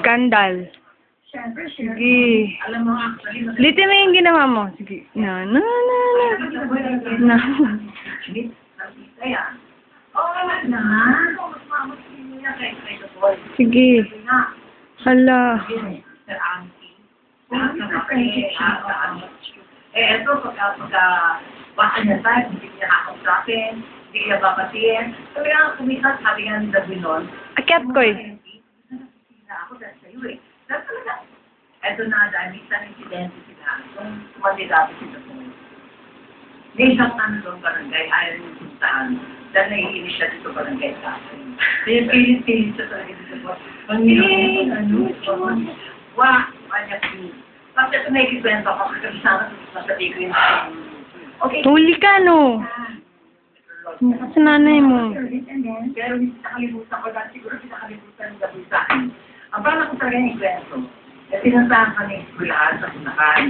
Skandal. Siyempre, Sige. alam mo, actually, Litin mo yung ginawa mo. Sige. Na. Na. Kaya, na. Sige. Hala. Sir Auntie. Eto, baka niya tayo, hindi niya kakausapin, hindi niya babatiin. Sabi nga, kumitas, sabi nga ni Davinon. Akyat ko eh. Ako dahil sa'yo eh. Dahil talaga, eto na, dahil minsan insidente sila. Kung kumandidato sila po. May isang doon barangay, ayaw yung puntaan. Dahil naiinis siya dito barangay sa akin. Kaya pilit-pilit siya talaga dito po. Ang kanya po. Tapos ito naikikwento ako, kakasama masabi ko yun. Okay. Huli ka, no? Sa nanay mo. Pero hindi nakalimutan ko dahil siguro pinakalimutan ng gabi sa akin. Ang parang ko talaga yung kwento. Kasi nasahan kami eskwelahan sa Punakan.